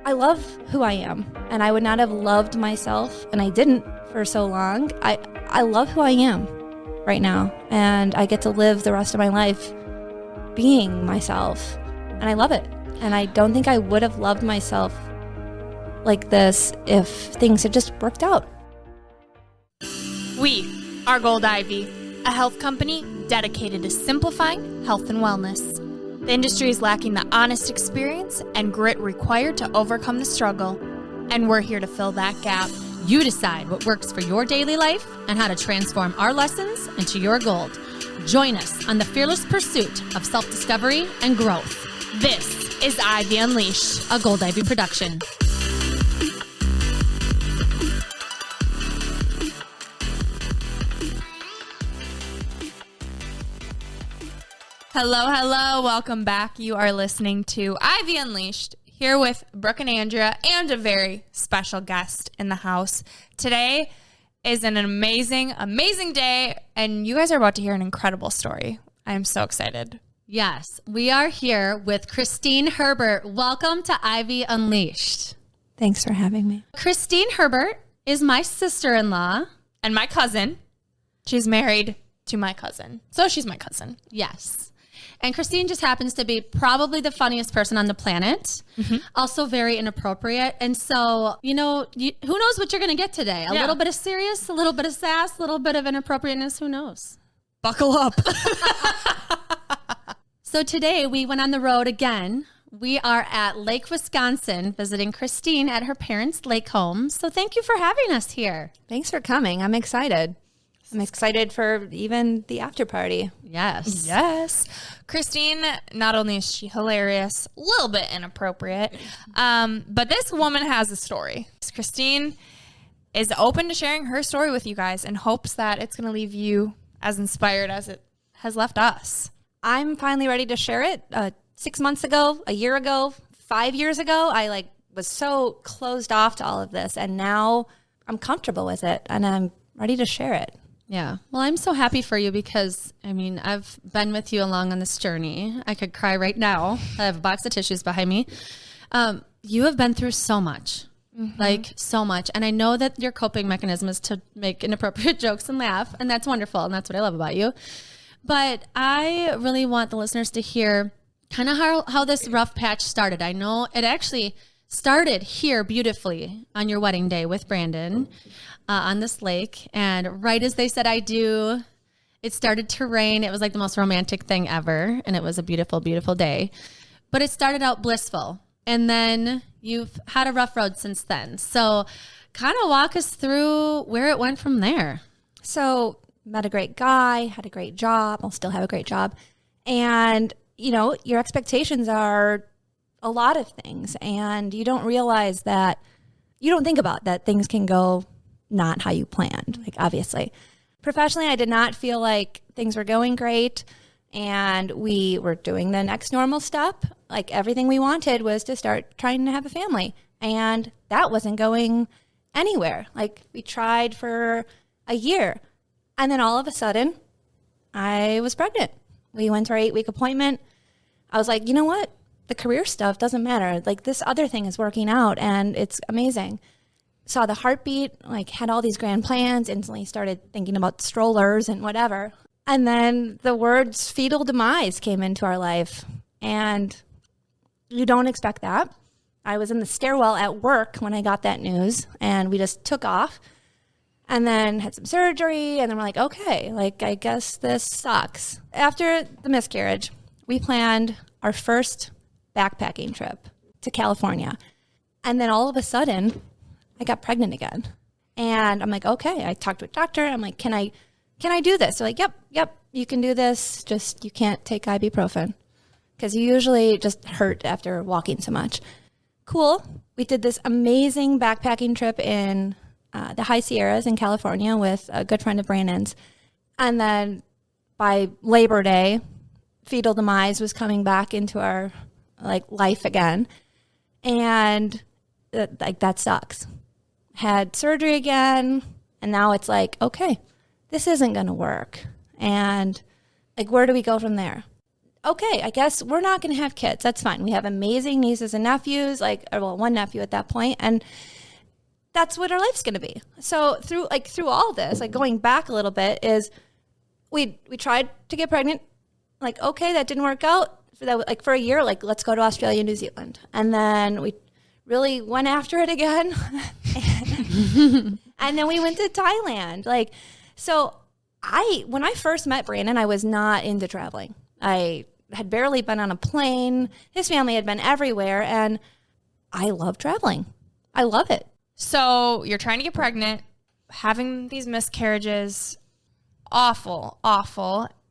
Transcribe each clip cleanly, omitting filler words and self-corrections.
I love who I am, and I would not have loved myself, and I didn't for so long. I love who I am right now, and I get to live the rest of my life being myself, and I love it. And I don't think I would have loved myself like this if things had just worked out. We are Gold Ivy, a health company dedicated to simplifying health and wellness. The industry is lacking the honest experience and grit required to overcome the struggle, and we're here to fill that gap. You decide what works for your daily life and how to transform our lessons into your gold. Join us on the fearless pursuit of self-discovery and growth. This is Ivy Unleashed, a Gold Ivy production. Hello, hello. Welcome back. You are listening to Ivy Unleashed, here with Brooke and Andrea and a very special guest in the house. Today is an amazing, amazing day, and you guys are about to hear an incredible story. I'm so excited. Yes, we are here with Kristine Herbert. Welcome to Ivy Unleashed. Thanks for having me. Kristine Herbert is my sister-in-law. And my cousin. She's married to my cousin. So she's my cousin. Yes. And Kristine just happens to be probably the funniest person on the planet. Mm-hmm. Also very inappropriate. And so, who knows what you're going to get today? A little bit of serious, a little bit of sass, a little bit of inappropriateness. Who knows? Buckle up. So today we went on the road again. We are at Lake, Wisconsin, visiting Kristine at her parents' lake home. So thank you for having us here. Thanks for coming. I'm excited. I'm excited for even the after party. Yes. Yes. Kristine, not only is she hilarious, a little bit inappropriate, but this woman has a story. Kristine is open to sharing her story with you guys and hopes that it's going to leave you as inspired as it has left us. I'm finally ready to share it. 6 months ago, a year ago, 5 years ago, I was so closed off to all of this, and now I'm comfortable with it, and I'm ready to share it. Yeah. Well, I'm so happy for you because, I've been with you along on this journey. I could cry right now. I have a box of tissues behind me. You have been through so much, so much. And I know that your coping mechanism is to make inappropriate jokes and laugh, and that's wonderful, and that's what I love about you. But I really want the listeners to hear kind of how this rough patch started. I know it actually started here beautifully on your wedding day with Brandon on this lake. And right as they said, I do, it started to rain. It was like the most romantic thing ever. And it was a beautiful, beautiful day. But it started out blissful. And then you've had a rough road since then. So kind of walk us through where it went from there. So met a great guy, had a great job. I'll still have a great job. And, your expectations are a lot of things. And you don't realize that, you don't think about that things can go not how you planned, obviously. Professionally, I did not feel like things were going great, and we were doing the next normal step. Everything we wanted was to start trying to have a family, and that wasn't going anywhere. We tried for a year, and then all of a sudden, I was pregnant. We went to our 8-week appointment. I was like, you know what? The career stuff doesn't matter. This other thing is working out, and it's amazing. Saw the heartbeat, had all these grand plans, instantly started thinking about strollers and whatever. And then the words fetal demise came into our life. And you don't expect that. I was in the stairwell at work when I got that news, and we just took off and then had some surgery. And then we're like, okay, I guess this sucks. After the miscarriage, we planned our first backpacking trip to California. And then all of a sudden, I got pregnant again. And I'm like, okay. I talked to a doctor. I'm like, can I do this? They're like, yep, you can do this. Just you can't take ibuprofen because you usually just hurt after walking so much. Cool. We did this amazing backpacking trip in the High Sierras in California with a good friend of Brandon's. And then by Labor Day, fetal demise was coming back into our life again. And that sucks. Had surgery again, and now it's okay, this isn't going to work. And where do we go from there? okay, I guess we're not going to have kids. That's fine. We have amazing nieces and nephews, one nephew at that point, and that's what our life's going to be. So through all this, going back a little bit, is we tried to get pregnant. Okay, that didn't work out. For a year, let's go to Australia, New Zealand. And then we really went after it again. And then we went to Thailand. So when I first met Brandon, I was not into traveling. I had barely been on a plane. His family had been everywhere, and I love traveling. I love it. So you're trying to get pregnant, having these miscarriages, awful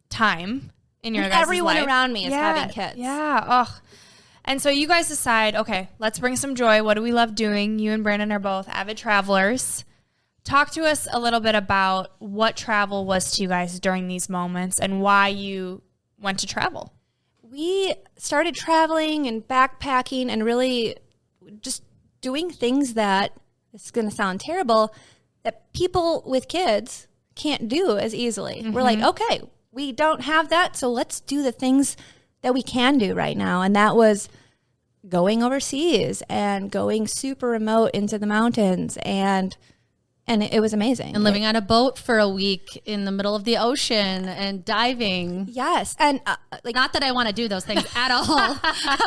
time in your guys' life. Everyone around me is having kids. Yeah. Oh. And so you guys decide, okay, let's bring some joy. What do we love doing? You and Brandon are both avid travelers. Talk to us a little bit about what travel was to you guys during these moments and why you went to travel. We started traveling and backpacking and really just doing things that, this is going to sound terrible, that people with kids can't do as easily. Mm-hmm. We're like, okay, we don't have that, so let's do the things that we can do right now. And that was going overseas and going super remote into the mountains, and it was amazing. And living on a boat for a week in the middle of the ocean and diving. Yes. And not that I want to do those things at all,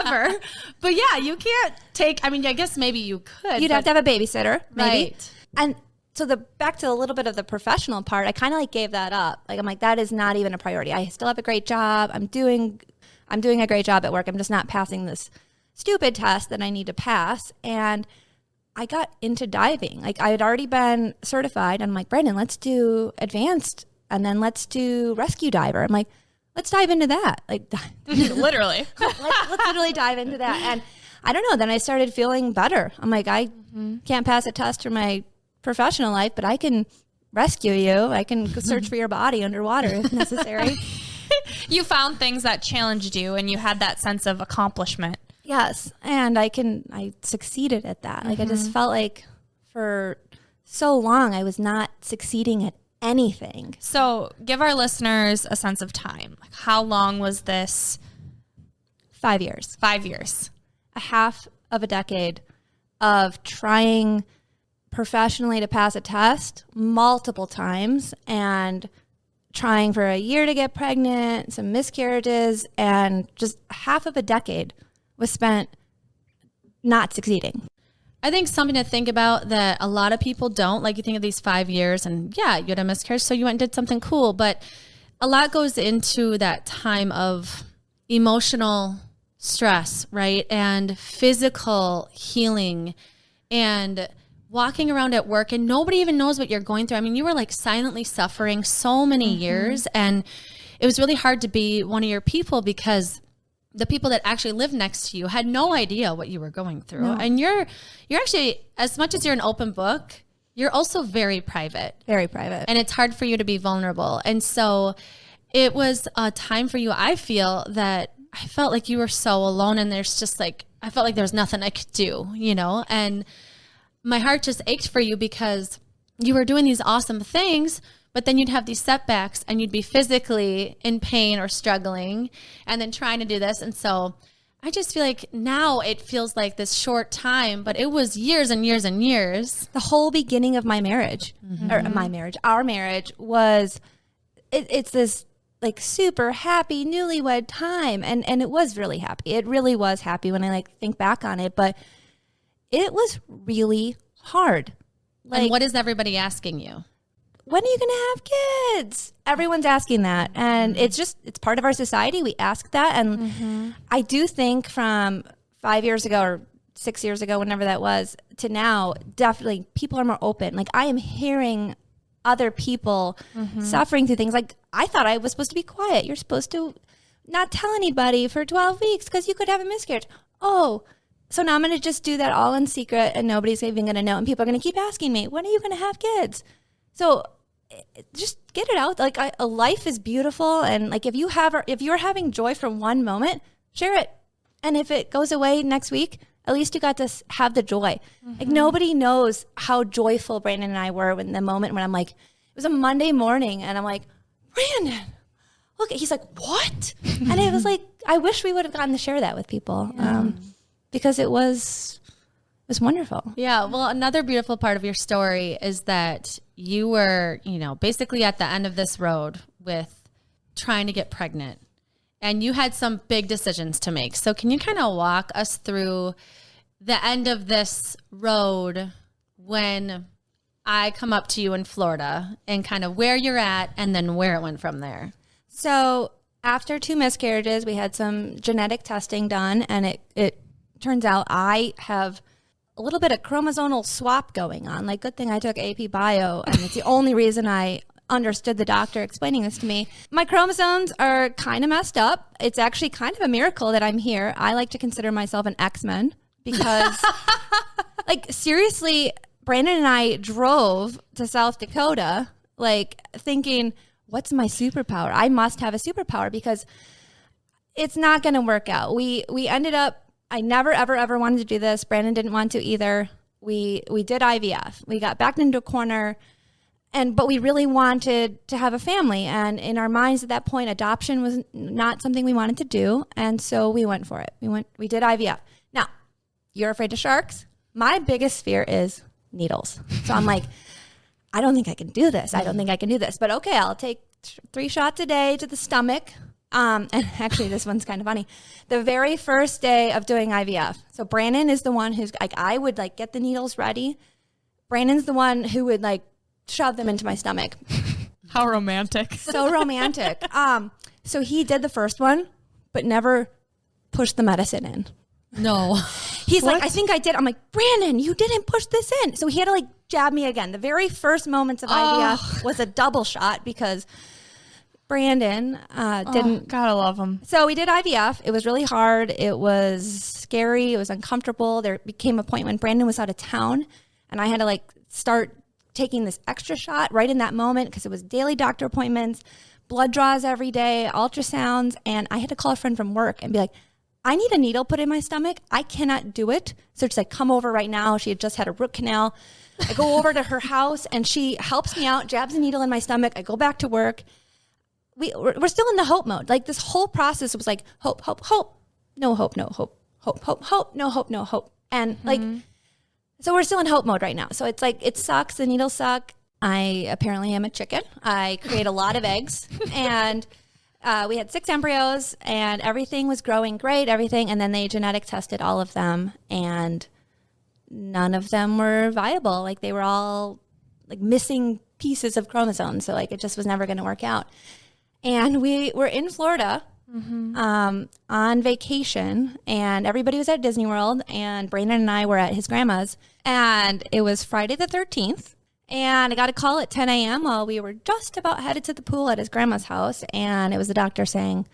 ever. But yeah, you can't I guess maybe you could. You'd have to have a babysitter, maybe. Right. And so back to a little bit of the professional part, I kind of gave that up. I'm like, that is not even a priority. I still have a great job. I'm doing a great job at work. I'm just not passing this stupid test that I need to pass. And I got into diving. I had already been certified. I'm like, Brandon, let's do advanced and then let's do rescue diver. I'm like, let's dive into that. Literally. let's literally dive into that. And I don't know, then I started feeling better. I'm like, I can't pass a test for my professional life, but I can rescue you. I can search for your body underwater if necessary. You found things that challenged you and you had that sense of accomplishment. Yes. And I succeeded at that. I just felt like for so long I was not succeeding at anything. So give our listeners a sense of time. How long was this? 5 years. 5 years. A half of a decade of trying professionally to pass a test multiple times and trying for a year to get pregnant, some miscarriages, and just half of a decade was spent not succeeding. I think something to think about that a lot of people don't, you think of these 5 years and you had a miscarriage, so you went and did something cool, but a lot goes into that time of emotional stress, right? And physical healing and walking around at work and nobody even knows what you're going through. I mean, you were silently suffering so many years, and it was really hard to be one of your people because the people that actually lived next to you had no idea what you were going through. No. And you're actually, as much as you're an open book, you're also very private. Very private. And it's hard for you to be vulnerable. And so it was a time for you, I feel, that I felt like you were so alone, and there's just I felt like there was nothing I could do, and my heart just ached for you because you were doing these awesome things, but then you'd have these setbacks and you'd be physically in pain or struggling and then trying to do this. And so I just feel like now it feels like this short time, but it was years and years and years. The whole beginning of my marriage, our marriage was, it's this super happy newlywed time. And it was really happy. It really was happy when I think back on it, but it was really hard. And what is everybody asking you? When are you going to have kids? Everyone's asking that. And it's part of our society. We ask that. And I do think from 5 years ago or 6 years ago, whenever that was, to now, definitely people are more open. I am hearing other people suffering through things. I thought I was supposed to be quiet. You're supposed to not tell anybody for 12 weeks because you could have a miscarriage. Oh, so now I'm going to just do that all in secret and nobody's even going to know. And people are going to keep asking me, when are you going to have kids? So just get it out. A life is beautiful. And if you're having joy from one moment, share it. And if it goes away next week, at least you got to have the joy. Nobody knows how joyful Brandon and I were in the moment when it was a Monday morning and I'm like, Brandon, look, he's like, what? And it was I wish we would have gotten to share that with people because it was wonderful. Yeah. Well, another beautiful part of your story is that you were, basically at the end of this road with trying to get pregnant, and you had some big decisions to make. So can you kind of walk us through the end of this road when I come up to you in Florida and kind of where you're at and then where it went from there? So after 2 miscarriages, we had some genetic testing done, and it turns out I have a little bit of chromosomal swap going on. Like, good thing I took AP Bio, and it's the only reason I understood the doctor explaining this to me. My chromosomes are kind of messed up. It's actually kind of a miracle that I'm here. I like to consider myself an X-Men because, like, seriously, Brandon and I drove to South Dakota, like, thinking, what's my superpower? I must have a superpower because it's not going to work out. We ended up, I never, ever, ever wanted to do this. Brandon didn't want to either. We did IVF. We got backed into a corner, but we really wanted to have a family. And in our minds at that point, adoption was not something we wanted to do. And so we went for it. We did IVF. Now, you're afraid of sharks. My biggest fear is needles. So I'm like, I don't think I can do this. I don't think I can do this. But okay, I'll take 3 shots a day to the stomach. And actually, this one's kind of funny. The very first day of doing IVF, so Brandon is the one who's like, I would like get the needles ready. Brandon's the one who would like shove them into my stomach. How romantic. So romantic. So he did the first one, but never pushed the medicine in. No. He's like, I think I did. I'm like, Brandon, you didn't push this in. So he had to like jab me again. The very first moments of IVF was a double shot because Brandon didn't. Gotta love him. So we did IVF. It was really hard. It was scary. It was uncomfortable. There became a point when Brandon was out of town and I had to like start taking this extra shot right in that moment because it was daily doctor appointments, blood draws every day, ultrasounds. And I had to call a friend from work and be like, I need a needle put in my stomach. I cannot do it. So she's like, come over right now. She had just had a root canal. I go over to her house and she helps me out, jabs a needle in my stomach. I go back to work. We're still in the hope mode. Like this whole process was like hope, hope, hope, no hope, no hope, hope, hope, hope, no hope, no hope. And like, so we're still in hope mode right now. So it's like, it sucks. The needles suck. I apparently am a chicken. I create a lot of eggs and we had 6 embryos and everything was growing great, everything. And then they genetic tested all of them and none of them were viable. Like they were all like missing pieces of chromosomes. So like it just was never going to work out. And we were in Florida on vacation and everybody was at Disney World and Brandon and I were at his grandma's and it was Friday the 13th. And I got a call at 10 a.m. while we were just about headed to the pool at his grandma's house. And it was the doctor saying,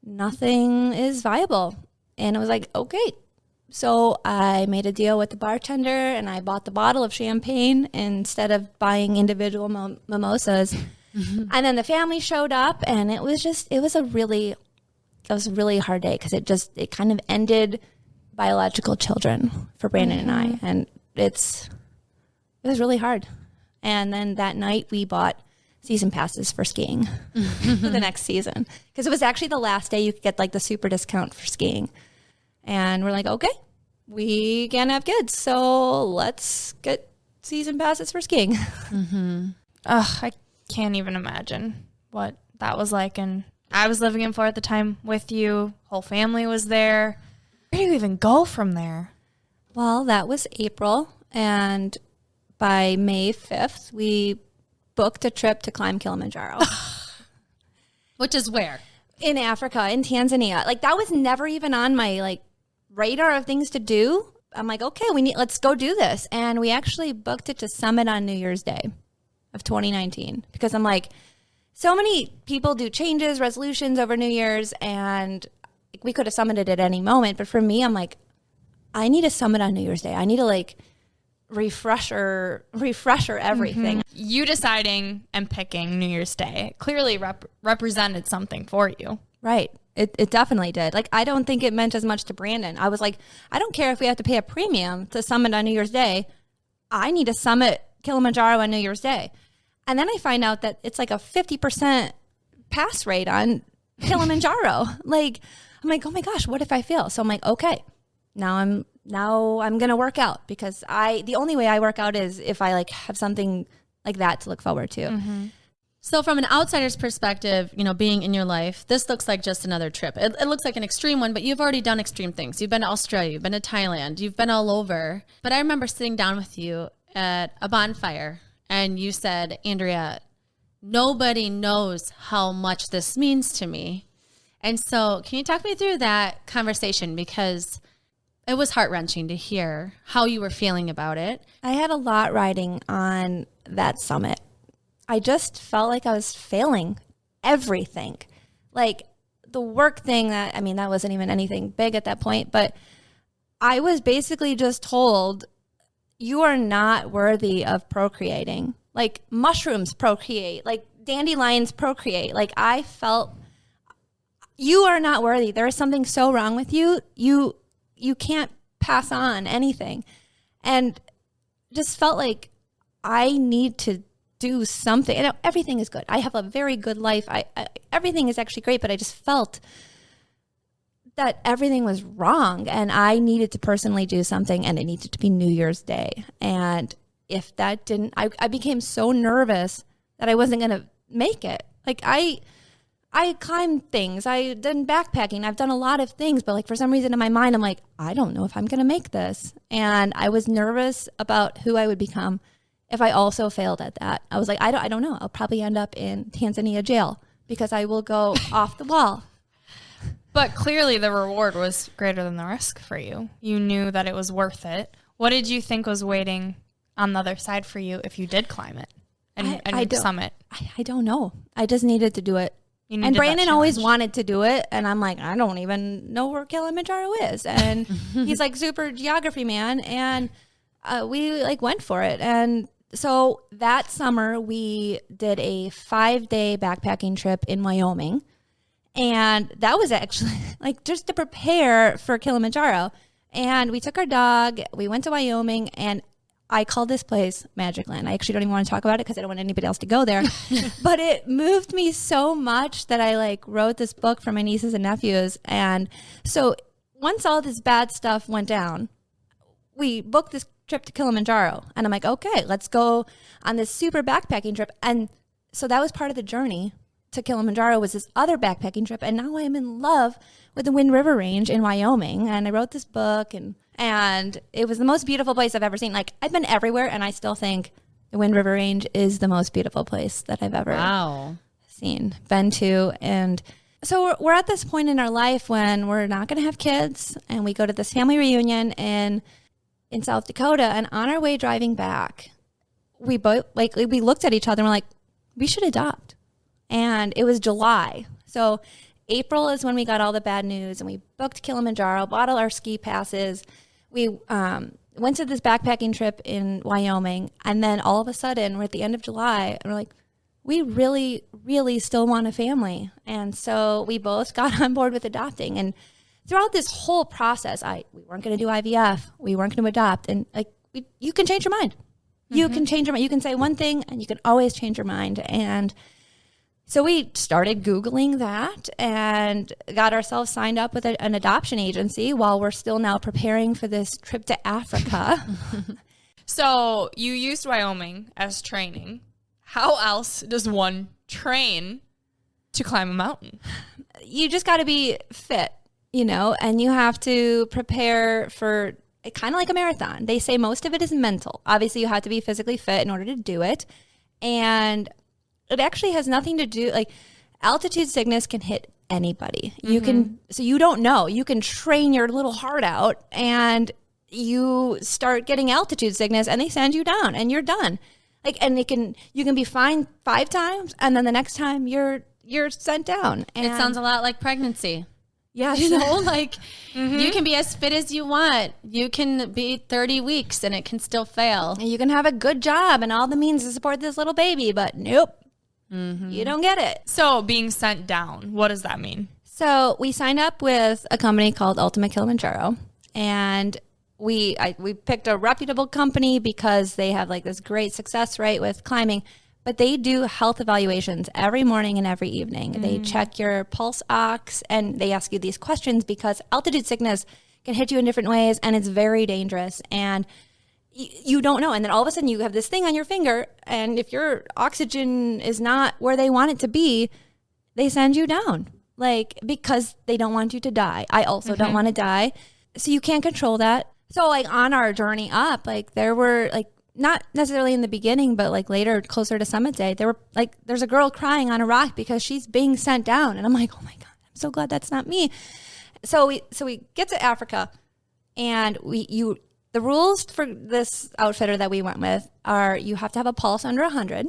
nothing is viable. And it was like, okay. So I made a deal with the bartender and I bought the bottle of champagne instead of buying individual mimosas. And then the family showed up and it was a really hard day because it kind of ended biological children for Brandon and I. And it was really hard. And then that night we bought season passes for skiing for the next season because it was actually the last day you could get like the super discount for skiing. And we're like, okay, we can't have kids, so let's get season passes for skiing. I can't even imagine what that was like. And I was living in Florida at the time with you. Whole family was there. Where do you even go from there? Well, that was April. And by May 5th, we booked a trip to climb Kilimanjaro. Which is where? In Africa, in Tanzania. Like that was never even on my like radar of things to do. I'm like, okay, let's go do this. And we actually booked it to summit on New Year's Day of 2019 because I'm like, so many people do changes, resolutions over New Year's, and we could have summited at any moment. But for me, I'm like, I need a summit on New Year's Day. I need to like refresher everything. You deciding and picking New Year's Day clearly represented something for you. Right. It definitely did. Like, I don't think it meant as much to Brandon. I was like, I don't care if we have to pay a premium to summit on New Year's Day. I need to summit Kilimanjaro on New Year's Day. And then I find out that it's like a 50% pass rate on Kilimanjaro. Like, I'm like, oh my gosh, what if I fail? So I'm like, okay, now I'm going to work out, because the only way I work out is if I like have something like that to look forward to. Mm-hmm. So from an outsider's perspective, you know, being in your life, this looks like just another trip. It looks like an extreme one, but you've already done extreme things. You've been to Australia, you've been to Thailand, you've been all over. But I remember sitting down with you at a bonfire and you said, Andrea, nobody knows how much this means to me. And so can you talk me through that conversation? Because it was heart-wrenching to hear how you were feeling about it. I had a lot riding on that summit. I just felt like I was failing everything. Like the work thing, that wasn't even anything big at that point, but I was basically just told, you are not worthy of procreating. Like mushrooms procreate, like dandelions procreate. Like I felt, you are not worthy. There is something so wrong with you. You can't pass on anything. And just felt like I need to do something. And everything is good. I have a very good life. Everything is actually great, but I just felt that everything was wrong and I needed to personally do something, and it needed to be New Year's Day. And if that didn't, I became so nervous that I wasn't going to make it. Like I climbed things. I done backpacking. I've done a lot of things, but like for some reason in my mind, I'm like, I don't know if I'm going to make this. And I was nervous about who I would become if I also failed at that. I was like, I don't know. I'll probably end up in Tanzania jail because I will go off the wall. But clearly the reward was greater than the risk for you. You knew that it was worth it. What did you think was waiting on the other side for you if you did climb it and summit? I don't know. I just needed to do it. And Brandon always wanted to do it. And I'm like, I don't even know where Kilimanjaro is. And he's like super geography man. And we like went for it. And so that summer we did a 5-day backpacking trip in Wyoming. And that was actually like just to prepare for Kilimanjaro. And we took our dog, we went to Wyoming, and I called this place Magic Land. I actually don't even want to talk about it because I don't want anybody else to go there. But it moved me so much that I like wrote this book for my nieces and nephews. And so once all this bad stuff went down, we booked this trip to Kilimanjaro. And I'm like, okay, let's go on this super backpacking trip. And so that was part of the journey to Kilimanjaro, was this other backpacking trip. And now I'm in love with the Wind River Range in Wyoming. And I wrote this book, and it was the most beautiful place I've ever seen. Like I've been everywhere, and I still think the Wind River Range is the most beautiful place that I've ever been to. And so we're at this point in our life when we're not going to have kids, and we go to this family reunion in South Dakota. And on our way driving back, we both we looked at each other and we're like, we should adopt. And it was July. So April is when we got all the bad news, and we booked Kilimanjaro, bought all our ski passes. We went to this backpacking trip in Wyoming. And then all of a sudden, we're at the end of July, and we're like, we really, really still want a family. And so we both got on board with adopting. And throughout this whole process, we weren't going to do IVF. We weren't going to adopt. And like, you can change your mind. You can change your mind. You can say one thing, and you can always change your mind. And so we started Googling that and got ourselves signed up with an adoption agency while we're still now preparing for this trip to Africa. So you used Wyoming as training. How else does one train to climb a mountain? You just got to be fit, and you have to prepare for kind of like a marathon. They say most of it is mental. Obviously, you have to be physically fit in order to do it. And it actually has nothing to do, like altitude sickness can hit anybody. You can train your little heart out, and you start getting altitude sickness, and they send you down, and you're done. Like, and you can be fine 5 times, and then the next time you're sent down. And it sounds a lot like pregnancy. Yeah, you can be as fit as you want. You can be 30 weeks and it can still fail. And you can have a good job and all the means to support this little baby, but nope. You don't get it. So being sent down, what does that mean? So we signed up with a company called Ultimate Kilimanjaro, and we picked a reputable company because they have like this great success rate with climbing. but they do health evaluations every morning and every evening. They check your pulse ox and they ask you these questions because altitude sickness can hit you in different ways and it's very dangerous. And you don't know. And then all of a sudden you have this thing on your finger, and if your oxygen is not where they want it to be, they send you down, like, because they don't want you to die. I also don't want to die. So you can't control that. So like on our journey up, like there were like, not necessarily in the beginning, but like later, closer to summit day, there were like, there's a girl crying on a rock because she's being sent down. And I'm like, oh my God, I'm so glad that's not me. So we get to Africa, and the rules for this outfitter that we went with are you have to have a pulse under 100,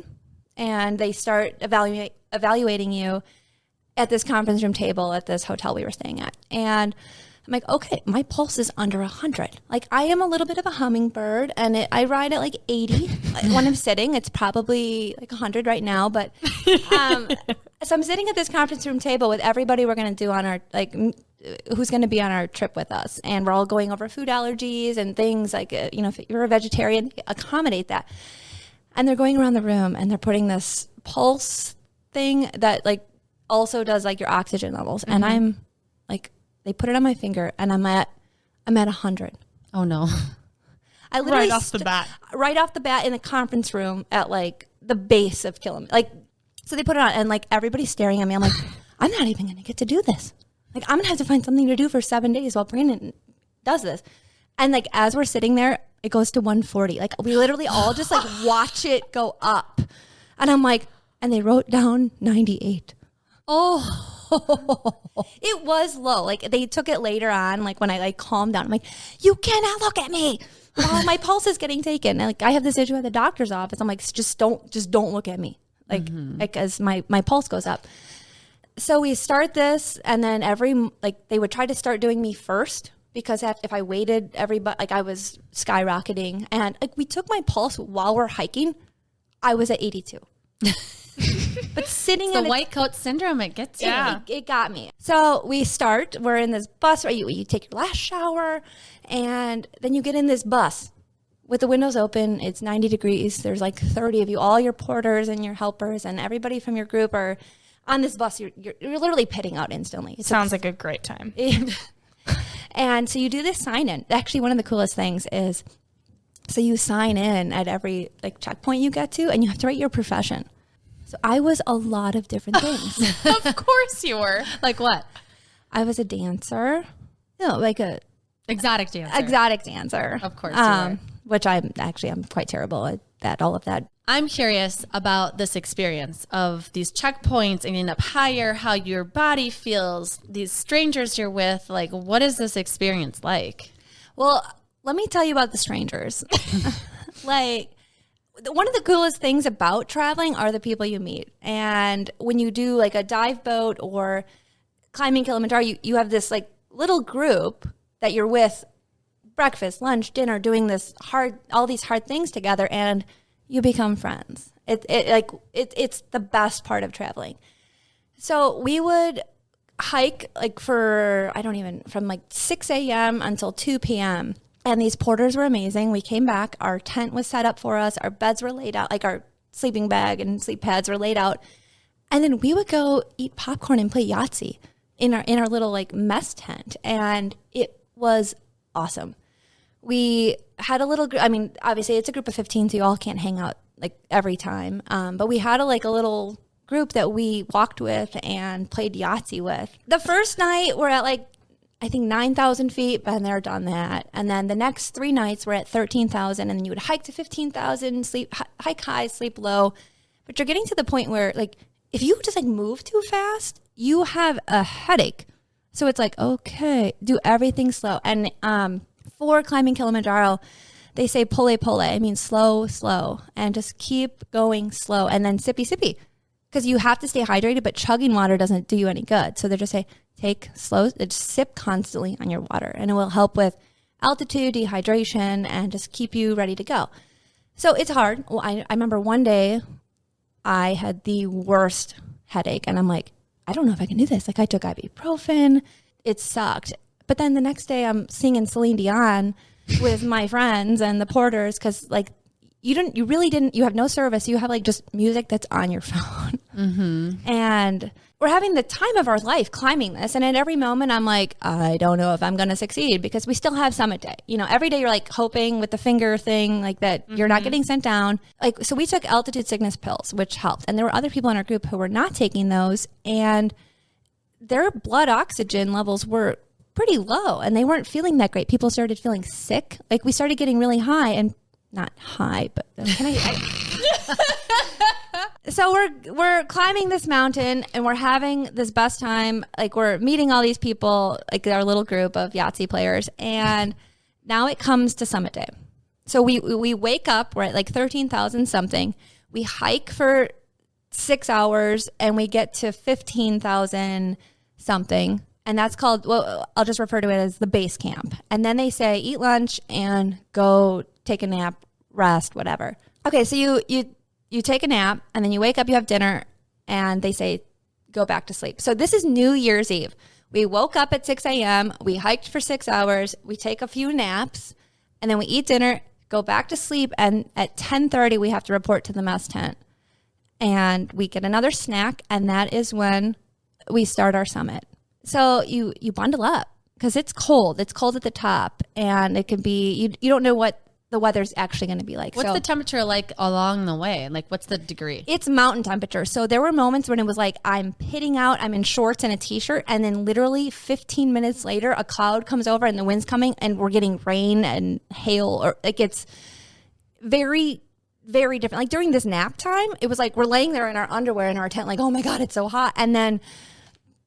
and they start evaluating you at this conference room table at this hotel we were staying at. And I'm like, okay, my pulse is under 100. Like, I am a little bit of a hummingbird, and I ride at like 80 when I'm sitting. It's probably like 100 right now, but so I'm sitting at this conference room table with everybody we're going to do on our, like, who's going to be on our trip with us. And we're all going over food allergies and things like, if you're a vegetarian, accommodate that. And they're going around the room and they're putting this pulse thing that like also does like your oxygen levels. And I'm like, they put it on my finger and I'm at 100. Oh no. I literally right off the bat in the conference room at like the base of Kilimanjaro. Like, so they put it on and like everybody's staring at me. I'm like, I'm not even going to get to do this. Like, I'm going to have to find something to do for 7 days while Brandon does this. And like, as we're sitting there, it goes to 140. Like, we literally all just like watch it go up. And I'm like, and they wrote down 98. Oh, it was low. Like, they took it later on, like when I like calmed down. I'm like, you cannot look at me while my pulse is getting taken. And like, I have this issue at the doctor's office. I'm like, just don't look at me. Like, as my pulse goes up. So we start this, and then they would try to start doing me first, because if I waited, like I was skyrocketing. And like, we took my pulse while we're hiking. I was at 82. But sitting in the white coat syndrome, it gets you. Yeah. It got me. So we're in this bus, right? You take your last shower, and then you get in this bus with the windows open. It's 90 degrees. There's like 30 of you, all your porters and your helpers and everybody from your group are on this bus. You're literally pitting out instantly. Sounds like a great time. And so you do this sign in. Actually, one of the coolest things is, so you sign in at every like checkpoint you get to, and you have to write your profession. So I was a lot of different things. Of course you were. Like what? I was a dancer, like a exotic dancer. Exotic dancer. Of course you were. Which I'm quite terrible at that, all of that. I'm curious about this experience of these checkpoints and getting up higher, how your body feels, these strangers you're with. Like, what is this experience like? Well, let me tell you about the strangers. Like, one of the coolest things about traveling are the people you meet. And when you do like a dive boat or climbing Kilimanjaro, you have this like little group that you're with, breakfast, lunch, dinner, doing all these hard things together, and you become friends. It's the best part of traveling. So we would hike like from like 6 a.m. until 2 p.m. And these porters were amazing. We came back, our tent was set up for us, our beds were laid out, like our sleeping bag and sleep pads were laid out. And then we would go eat popcorn and play Yahtzee in our little like mess tent. And it was awesome. We had a little group. I mean, obviously it's a group of 15, so you all can't hang out like every time. But we had a little group that we walked with and played Yahtzee with. The first night we're at like, I think 9,000 feet, but they're done that. And then the next 3 nights we're at 13,000, and then you would hike to 15,000, hike high, sleep low. But you're getting to the point where like, if you just like move too fast, you have a headache. So it's like, okay, do everything slow. And for climbing Kilimanjaro, they say pole pole. I mean, slow, slow, and just keep going slow, and then sippy sippy, because you have to stay hydrated, but chugging water doesn't do you any good. So they just say, take slow, just sip constantly on your water, and it will help with altitude, dehydration, and just keep you ready to go. So it's hard. Well, I remember one day I had the worst headache, and I'm like, I don't know if I can do this. Like, I took ibuprofen. It sucked. But then the next day I'm singing Celine Dion with my friends and the porters, because like you really didn't, you have no service. You have like just music that's on your phone. And we're having the time of our life climbing this. And at every moment I'm like, I don't know if I'm going to succeed because we still have summit day. You know, every day you're like hoping with the finger thing like that you're not getting sent down. Like, so we took altitude sickness pills, which helped. And there were other people in our group who were not taking those, and their blood oxygen levels were pretty low and they weren't feeling that great. People started feeling sick. Like we started getting really high, and not high, but so we're climbing this mountain and we're having this best time. Like we're meeting all these people, like our little group of Yahtzee players. And now it comes to summit day. So we wake up, we're at like 13,000 something. We hike for 6 hours and we get to 15,000 something. And that's called, well, I'll just refer to it as the base camp. And then they say, eat lunch and go take a nap, rest, whatever. Okay, so you take a nap and then you wake up, you have dinner, and they say, go back to sleep. So this is New Year's Eve. We woke up at 6 a.m., we hiked for 6 hours, we take a few naps, and then we eat dinner, go back to sleep, and at 10:30 we have to report to the mess tent. And we get another snack, and that is when we start our summit. So you bundle up because it's cold. It's cold at the top, and it can be, you don't know what the weather's actually going to be like. What's the temperature like along the way? Like, what's the degree? It's mountain temperature. So there were moments when it was like, I'm pitting out, I'm in shorts and a t-shirt, and then literally 15 minutes later, a cloud comes over and the wind's coming and we're getting rain and hail, or like it's very, very different. Like during this nap time, it was like we're laying there in our underwear in our tent like, oh my God, it's so hot. And then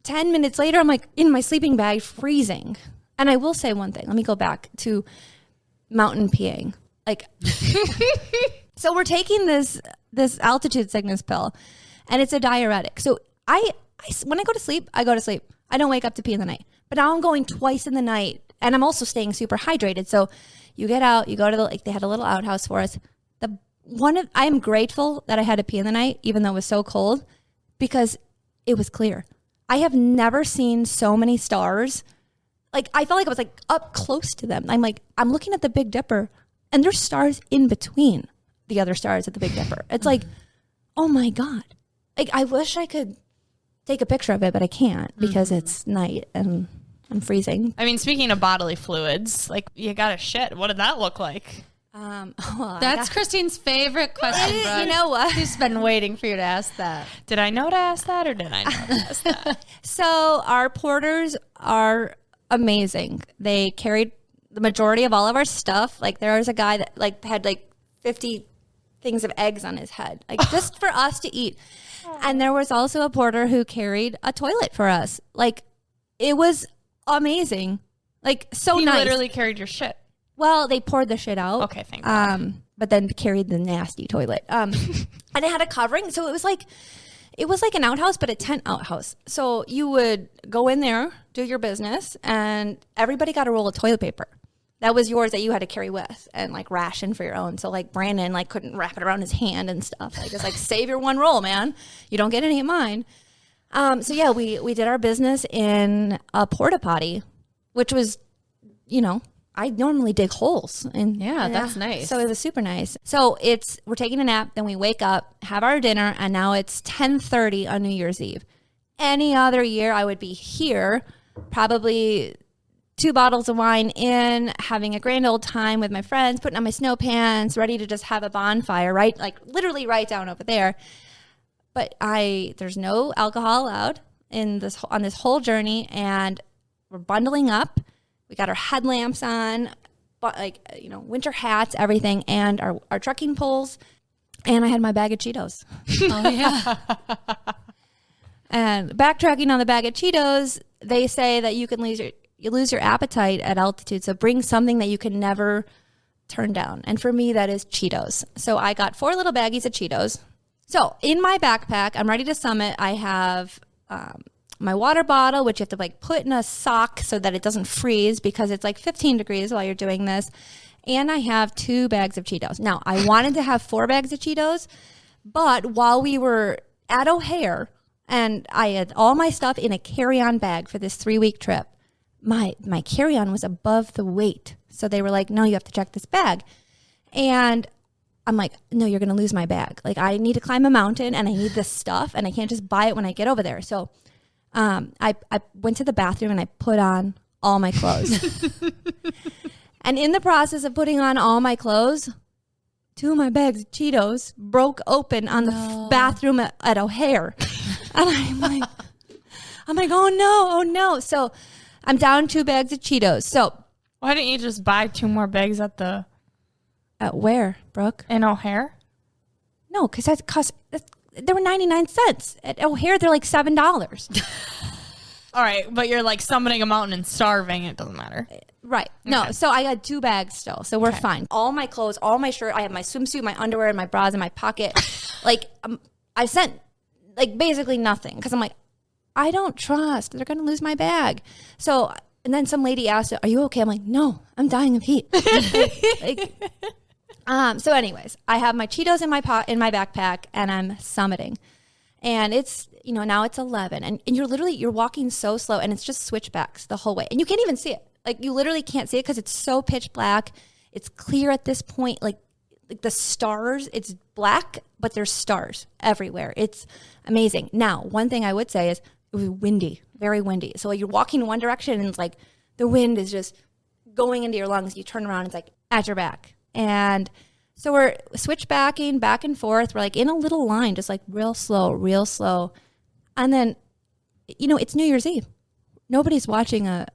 10 minutes later, I'm like in my sleeping bag freezing. And I will say one thing. Let me go back to mountain peeing. Like, so we're taking this altitude sickness pill, and it's a diuretic. So I when I go to sleep, I go to sleep. I don't wake up to pee in the night. But now I'm going twice in the night, and I'm also staying super hydrated. So you get out, you go to they had a little outhouse for us. I am grateful that I had to pee in the night, even though it was so cold, because it was clear. I have never seen so many stars. Like, I felt like I was like up close to them. I'm looking at the Big Dipper, and there's stars in between the other stars at the Big Dipper. It's like, oh my God. Like, I wish I could take a picture of it, but I can't because it's night and I'm freezing. I mean, speaking of bodily fluids, like you got to shit. What did that look like? That's Kristine's favorite question. You know what? She's been waiting for you to ask that. Did I know to ask that, or did I know to ask that? So our porters are amazing. They carried the majority of all of our stuff. Like there was a guy that like had like 50 things of eggs on his head, like just for us to eat. And there was also a porter who carried a toilet for us. Like it was amazing. Like so He nice. literally carried your shit. Well, they poured the shit out. Okay, thank God. But then carried the nasty toilet. And it had a covering, so it was like an outhouse, but a tent outhouse. So you would go in there, do your business, and everybody got a roll of toilet paper. That was yours that you had to carry with and like ration for your own. So like Brandon like couldn't wrap it around his hand and stuff. Like it's like save your one roll, man. You don't get any of mine. So yeah, we did our business in a porta potty, which was, I normally dig holes. And yeah, that's nice. So it was super nice. So we're taking a nap, then we wake up, have our dinner, and now it's 10:30 on New Year's Eve. Any other year, I would be here, probably 2 bottles of wine in, having a grand old time with my friends, putting on my snow pants, ready to just have a bonfire, right? Like literally right down over there. But there's no alcohol allowed on this whole journey, and we're bundling up. We got our headlamps on, but winter hats, everything, and our trekking poles. And I had my bag of Cheetos. Oh yeah. And backtracking on the bag of Cheetos, they say that you can lose your appetite at altitude. So bring something that you can never turn down. And for me, that is Cheetos. So I got 4 little baggies of Cheetos. So in my backpack, I'm ready to summit. I have my water bottle, which you have to like put in a sock so that it doesn't freeze because it's like 15 degrees while you're doing this. And I have 2 bags of Cheetos. Now, I wanted to have 4 bags of Cheetos, but while we were at O'Hare and I had all my stuff in a carry-on bag for this 3-week trip, my carry-on was above the weight. So they were like, no, you have to check this bag. And I'm like, no, you're going to lose my bag. Like, I need to climb a mountain and I need this stuff and I can't just buy it when I get over there. So I went to the bathroom and I put on all my clothes. And in the process of putting on all my clothes, 2 of my bags of Cheetos broke open on the bathroom at O'Hare. And I'm like, oh no. So I'm down 2 bags of Cheetos. So why didn't you just buy 2 more bags at where, Brooke? in O'Hare? No, because they were 99 cents. At O'Hare, they're like $7. All right, but you're like summiting a mountain and starving. It doesn't matter. Right. No, so I got 2 bags still. So we're fine. All my clothes, all my shirt. I have my swimsuit, my underwear, and my bras in my pocket. Like, I sent like basically nothing because I'm like, I don't trust. They're going to lose my bag. So, and then some lady asked, are you okay? I'm like, no, I'm dying of heat. So anyways, I have my Cheetos in my backpack and I'm summiting. And it's, now it's 11 and you're walking so slow and it's just switchbacks the whole way. And you can't even see it. Like, you literally can't see it because it's so pitch black. It's clear at this point. Like the stars, it's black, but there's stars everywhere. It's amazing. Now, one thing I would say is it was windy, very windy. So you're walking in one direction and it's like the wind is just going into your lungs. You turn around, it's like at your back. And so we're switchbacking back and forth. We're like in a little line, just like real slow. And then, it's New Year's Eve. Nobody's watching a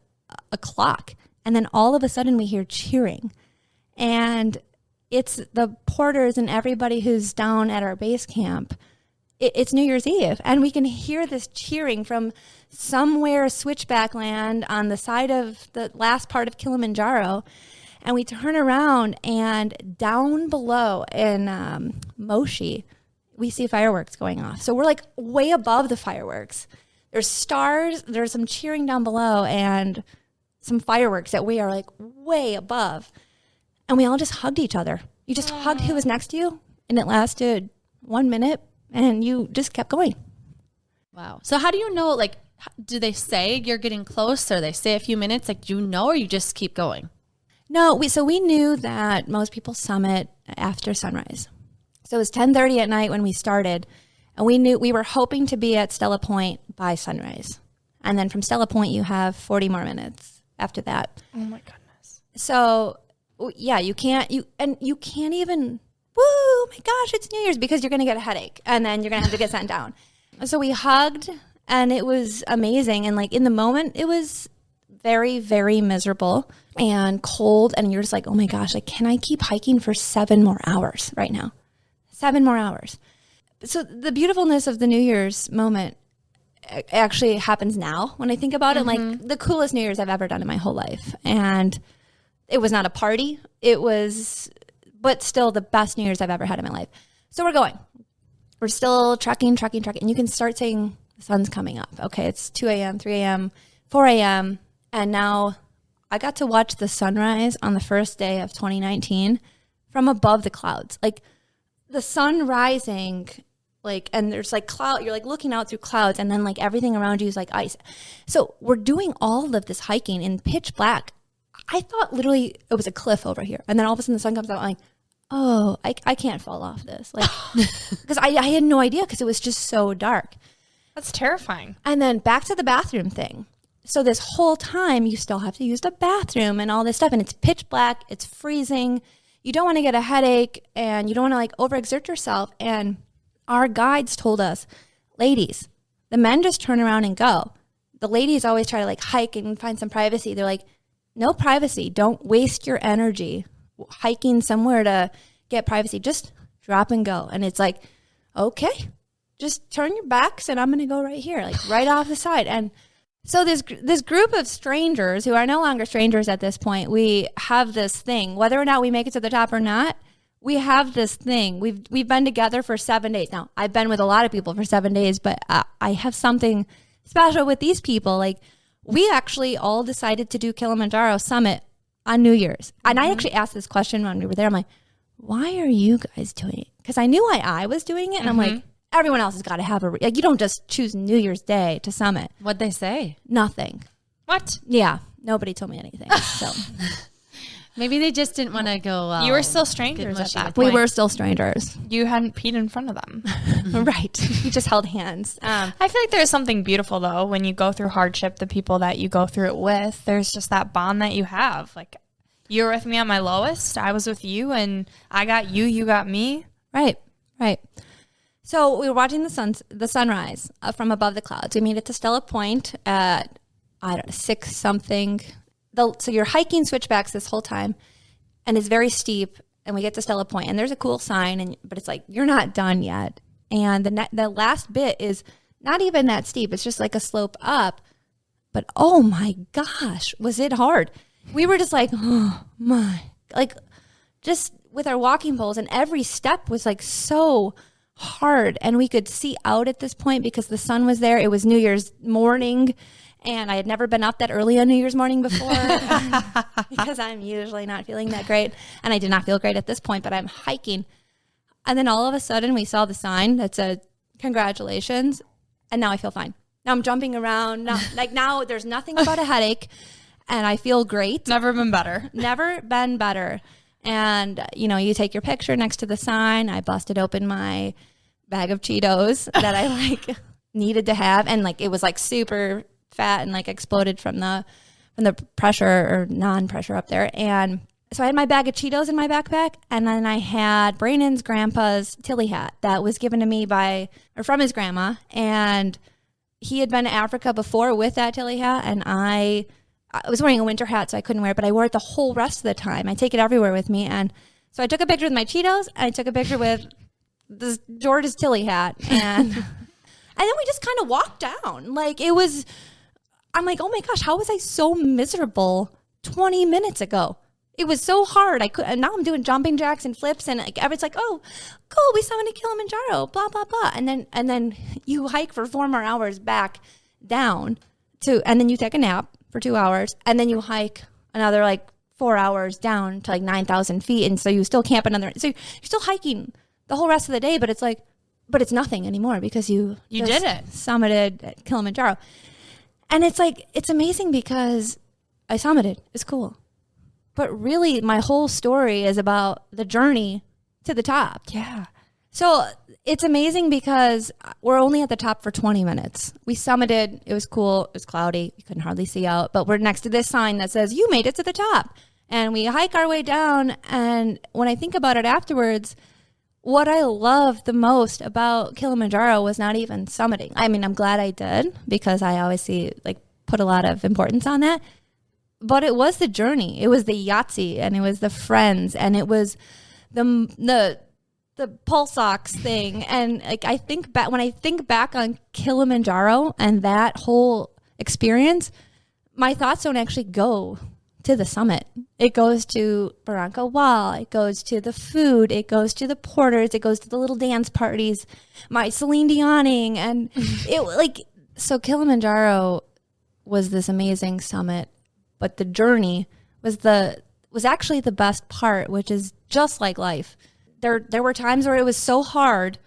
clock. And then all of a sudden we hear cheering. And it's the porters and everybody who's down at our base camp. It's New Year's Eve. And we can hear this cheering from somewhere switchback land on the side of the last part of Kilimanjaro. And we turn around and down below in Moshi, we see fireworks going off. So we're like way above the fireworks. There's stars, there's some cheering down below and some fireworks that we are like way above. And we all just hugged each other. You just hugged who was next to you and it lasted 1 minute and you just kept going. Wow. So how do you know, like, do they say you're getting close or they say a few minutes? Like, do you know or you just keep going? No, we knew that most people summit after sunrise. So it was 10:30 at night when we started, and we were hoping to be at Stella Point by sunrise. And then from Stella Point, you have 40 more minutes after that. Oh my goodness. So yeah, you can't even, woo, my gosh, it's New Year's, because you're going to get a headache and then you're going to have to get sent down. So we hugged and it was amazing. And like in the moment, it was very, very miserable and cold. And you're just like, oh my gosh, like, can I keep hiking for 7 more hours right now? 7 more hours. So the beautifulness of the New Year's moment actually happens now when I think about it. Like the coolest New Year's I've ever done in my whole life. And it was not a party. But still the best New Year's I've ever had in my life. So we're going. We're still trekking. And you can start saying the sun's coming up. Okay, it's 2 a.m., 3 a.m., 4 a.m. And now I got to watch the sunrise on the first day of 2019 from above the clouds. Like the sun rising, like, and there's like cloud, you're like looking out through clouds and then like everything around you is like ice. So we're doing all of this hiking in pitch black. I thought literally it was a cliff over here. And then all of a sudden the sun comes out. I'm like, oh, I can't fall off this. Like, because I had no idea because it was just so dark. That's terrifying. And then back to the bathroom thing. So this whole time you still have to use the bathroom and all this stuff. And it's pitch black. It's freezing. You don't want to get a headache and you don't want to like overexert yourself. And our guides told us, ladies, the men just turn around and go. The ladies always try to like hike and find some privacy. They're like, no privacy. Don't waste your energy hiking somewhere to get privacy. Just drop and go. And it's like, okay, just turn your backs and I'm going to go right here, like right off the side. And so this group of strangers who are no longer strangers at this point, we have this thing, whether or not we make it to the top or not, we have this thing. We've been together for 7 days. Now, I've been with a lot of people for 7 days, but I have something special with these people. Like, we actually all decided to do Kilimanjaro Summit on New Year's. And I actually asked this question when we were there. I'm like, why are you guys doing it? Because I knew why I was doing it. And I'm like, everyone else has got to have like, you don't just choose New Year's Day to summit. What'd they say? Nothing. What? Yeah. Nobody told me anything. So Maybe they just didn't want to go. You were still strangers at that point. We were still strangers. You hadn't peed in front of them. Right. We just held hands. I feel like there's something beautiful, though, when you go through hardship, the people that you go through it with, there's just that bond that you have. Like, you were with me on my lowest. I was with you, and I got you. You got me. Right. So we were watching the sunrise from above the clouds. We made it to Stella Point at, 6 something. So you're hiking switchbacks this whole time, and it's very steep. And we get to Stella Point, and there's a cool sign, but it's like, you're not done yet. And the last bit is not even that steep. It's just like a slope up. But oh my gosh, was it hard. We were just like, oh my, like just with our walking poles, and every step was like so hard. And we could see out at this point because the sun was there. It was New Year's morning, and I had never been up that early on New Year's morning before because I'm usually not feeling that great. And I did not feel great at this point, but I'm hiking. And then all of a sudden we saw the sign that said, congratulations. And now I feel fine. Now I'm jumping around. Now there's nothing about a headache, and I feel great. Never been better. Never been better. And, you take your picture next to the sign. I busted open my bag of Cheetos that I needed to have. And it was super fat and exploded from the pressure or non-pressure up there. And so I had my bag of Cheetos in my backpack. And then I had Brandon's grandpa's Tilly hat that was given to me from his grandma. And he had been to Africa before with that Tilly hat. And I was wearing a winter hat, so I couldn't wear it, but I wore it the whole rest of the time. I take it everywhere with me. And so I took a picture with my Cheetos, and I took a picture with this George's Tilly hat. And then we just kind of walked down. I'm like, oh my gosh, how was I so miserable 20 minutes ago? It was so hard. And now I'm doing jumping jacks and flips, and everyone's like, oh, cool, we summited Kilimanjaro, blah, blah, blah. And then you hike for 4 more hours back down and then you take a nap for 2 hours, and then you hike another 4 hours down to 9,000 feet. And so you still camp so you're still hiking the whole rest of the day, but it's nothing anymore because you did it. Summited Kilimanjaro. And it's amazing because I summited. It's cool. But really my whole story is about the journey to the top. Yeah. So it's amazing because we're only at the top for 20 minutes. We summited. It was cool. It was cloudy. You couldn't hardly see out. But we're next to this sign that says, you made it to the top. And we hike our way down. And when I think about it afterwards, what I loved the most about Kilimanjaro was not even summiting. I mean, I'm glad I did because I obviously put a lot of importance on that. But it was the journey. It was the Yahtzee, and it was the friends, and it was the pulse ox thing. And I think back, when I think back on Kilimanjaro and that whole experience, my thoughts don't actually go to the summit. It goes to Barranca Wall. It goes to the food. It goes to the porters. It goes to the little dance parties, my Celine Dioning. And so Kilimanjaro was this amazing summit, but the journey was actually the best part, which is just like life. There were times where it was so hard,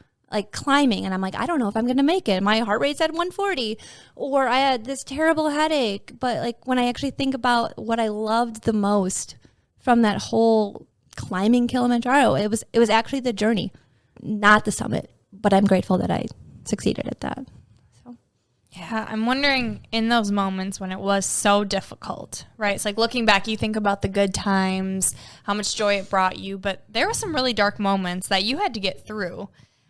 climbing, and I'm like, I don't know if I'm going to make it. My heart rate's at 140, or I had this terrible headache. But when I actually think about what I loved the most from that whole climbing Kilimanjaro, it was actually the journey, not the summit. But I'm grateful that I succeeded at that. Yeah, I'm wondering in those moments when it was so difficult, right? It's looking back, you think about the good times, how much joy it brought you, but there were some really dark moments that you had to get through.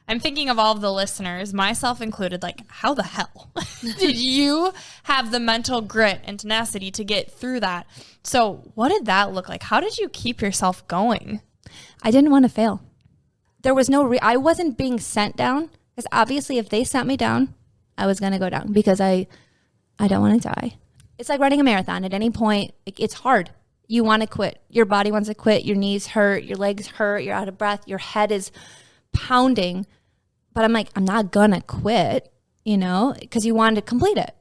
I'm thinking of all of the listeners, myself included, how the hell did you have the mental grit and tenacity to get through that? So what did that look like? How did you keep yourself going? I didn't want to fail. There was I wasn't being sent down, because obviously if they sent me down, I was going to go down because I don't want to die. It's like running a marathon. At any point, it's hard. You want to quit. Your body wants to quit. Your knees hurt. Your legs hurt. You're out of breath. Your head is pounding. But I'm I'm not going to quit, because you wanted to complete it.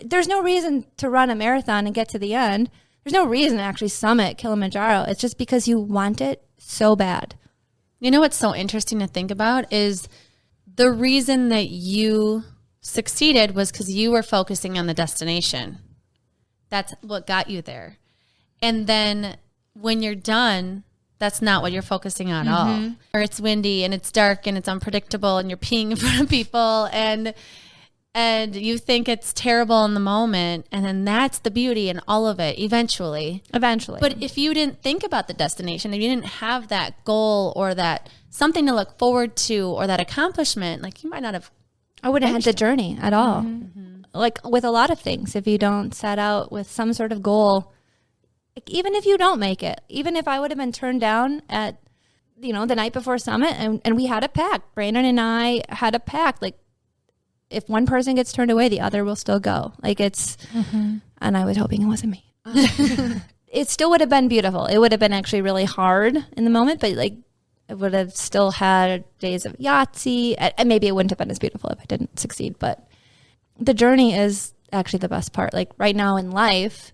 There's no reason to run a marathon and get to the end. There's no reason to actually summit Kilimanjaro. It's just because you want it so bad. What's so interesting to think about is the reason that you succeeded was because you were focusing on the destination. That's what got you there. And then when you're done, that's not what you're focusing on at all. Or it's windy and it's dark and it's unpredictable and you're peeing in front of people and you think it's terrible in the moment. And then that's the beauty in all of it eventually. But if you didn't think about the destination, if you didn't have that goal or that something to look forward to or that accomplishment, like you might not have. I wouldn't have had the journey at all. Like with a lot of things, if you don't set out with some sort of goal, like even if you don't make it, even if I would have been turned down at, the night before summit and we had a pact, Brandon and I had a pact, like if one person gets turned away, the other will still go. Like it's, and I was hoping it wasn't me. It still would have been beautiful. It would have been actually really hard in the moment, but like it would have still had days of Yahtzee, and maybe it wouldn't have been as beautiful if I didn't succeed, but the journey is actually the best part. Like right now in life,